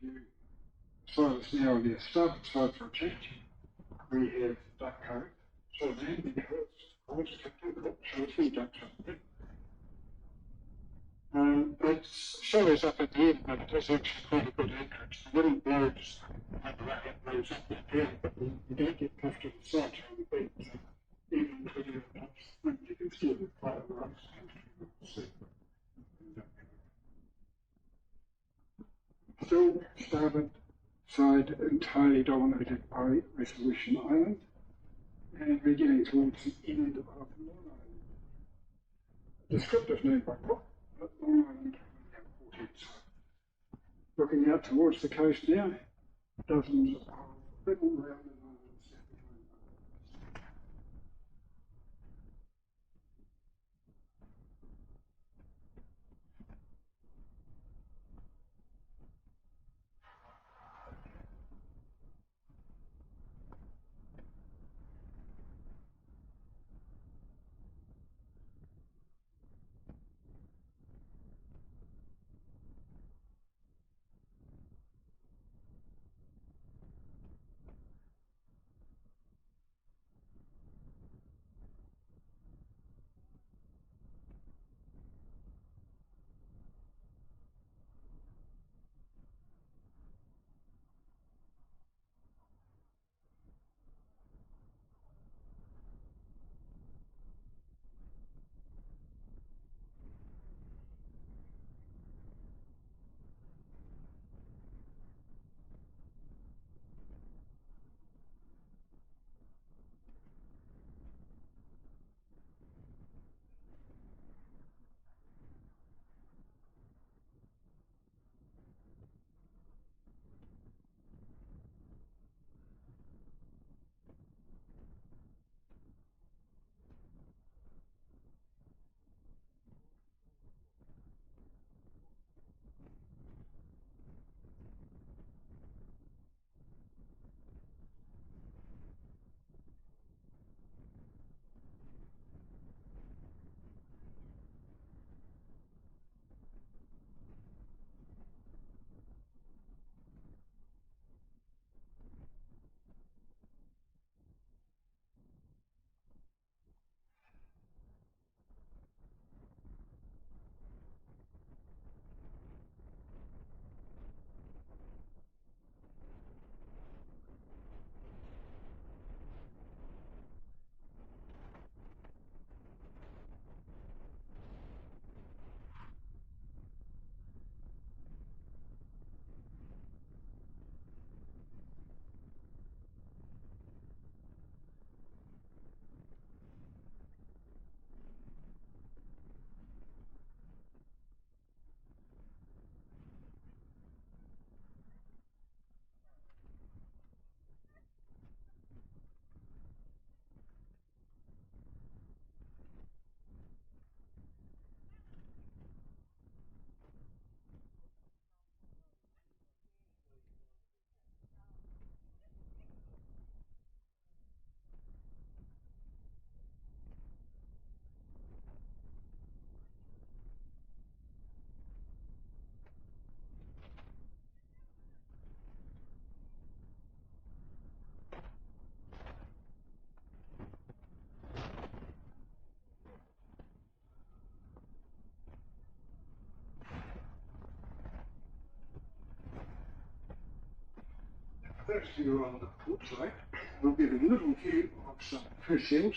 view. Silas now on the starboard side for a change. We have duck cove. So then the coast shows me ducks up there. It's shallows up at the end, but it is actually quite a good anchorage. The little birds around it blows up that down, but you don't get pushed to the side on the beach. So even if you you can still be quite a nice. Still starboard side entirely dominated by Resolution Island, and we're getting towards the end of Long Island. Descriptive name by Cook, but Long Island on the 14th side. Looking out towards the coast now, dozens of little rounded islands. Those of you on the port side will get a little view of some fish hills.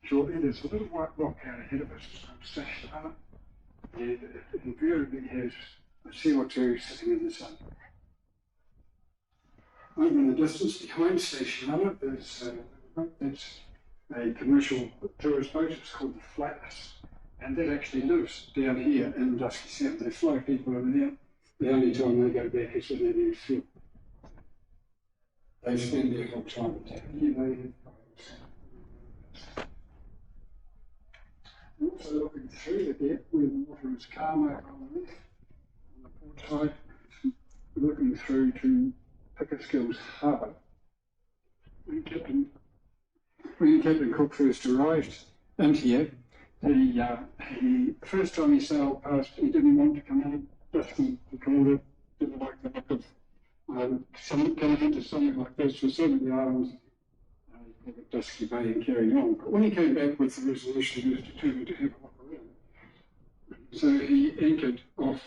So it is a little white rock out ahead of us called Sashanana, and it invariably has a CO2 sitting in the sun. Over in the distance behind Sashanana is that's a commercial tourist boat. It's called the Flatness, and that actually lives down here in Dusky Sound. They fly people over there. The only time they go back is when they need fuel. They spend their whole time down here. Also looking through the gap where the water is calm over on the left, on the port side, looking through to Pickersgills Harbour. When Captain Cook first arrived into here, the first time he sailed past, he didn't want to come in. Dusky, he called it, didn't like the look of Going into something like this for some of the islands, you call it Dusky Bay and carrying on. But when he came back with the resolution, he was determined to have a look around. So he anchored off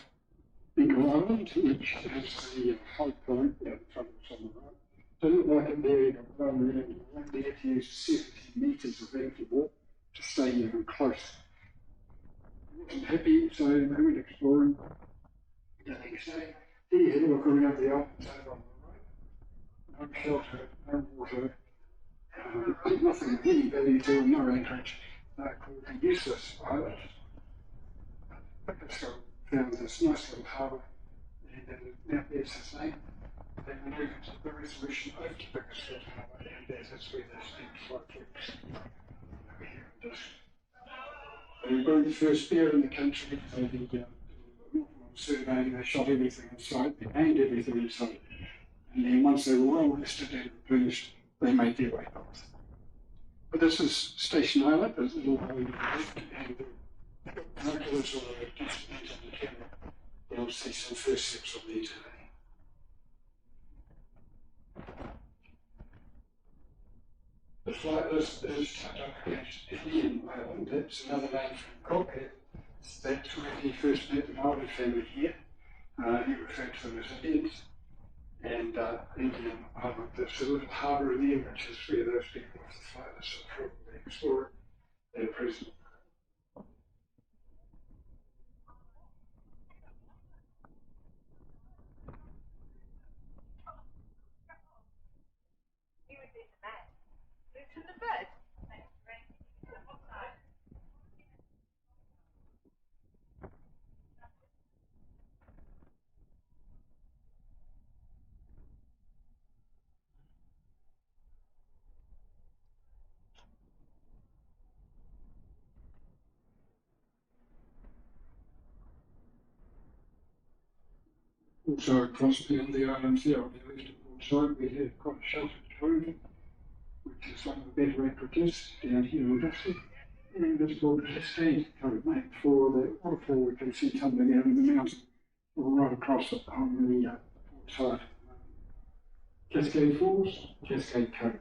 Eagle Island, which has the high point out in front of the right. Didn't like it there, he got run around there to use 70 metres of empty water to stay even close. He wasn't happy, so they went exploring. The next day, he had a look around the islands over on the right. No shelter, no water, nothing of any value to them, no anchorage. Called the useless island. Pickersgill found this nice little harbour, and now there's his name. They moved the resolution over to Pickersgill Harbour, and that's where they spent 5 weeks over here in Dusky. They were the first bear in the country. They did surveying, they shot everything in sight, they aimed everything in sight, and then once they were well rested and replenished, they made their way north. But this is Station Island, there's a little island left, and binoculars or a decent lens on the camera, you'll see some first steps on there today. The flight list is tucked up against Indian Island. That's another name from Cook. That's where he first met the Maori family here. He referred to them as Indians. And Indian Island, there's a little harbour in there, which is where those people off the flight list are probably exploring their prison. Also across beyond the islands there on the eastern side, we have got a sheltered home, which is one of the better anchorages down here in Dusky. And it's called a cascade covered, mate, for the waterfall we can see tumbling out of the mountain right across on the port side. Cascade Falls, Cascade Cove.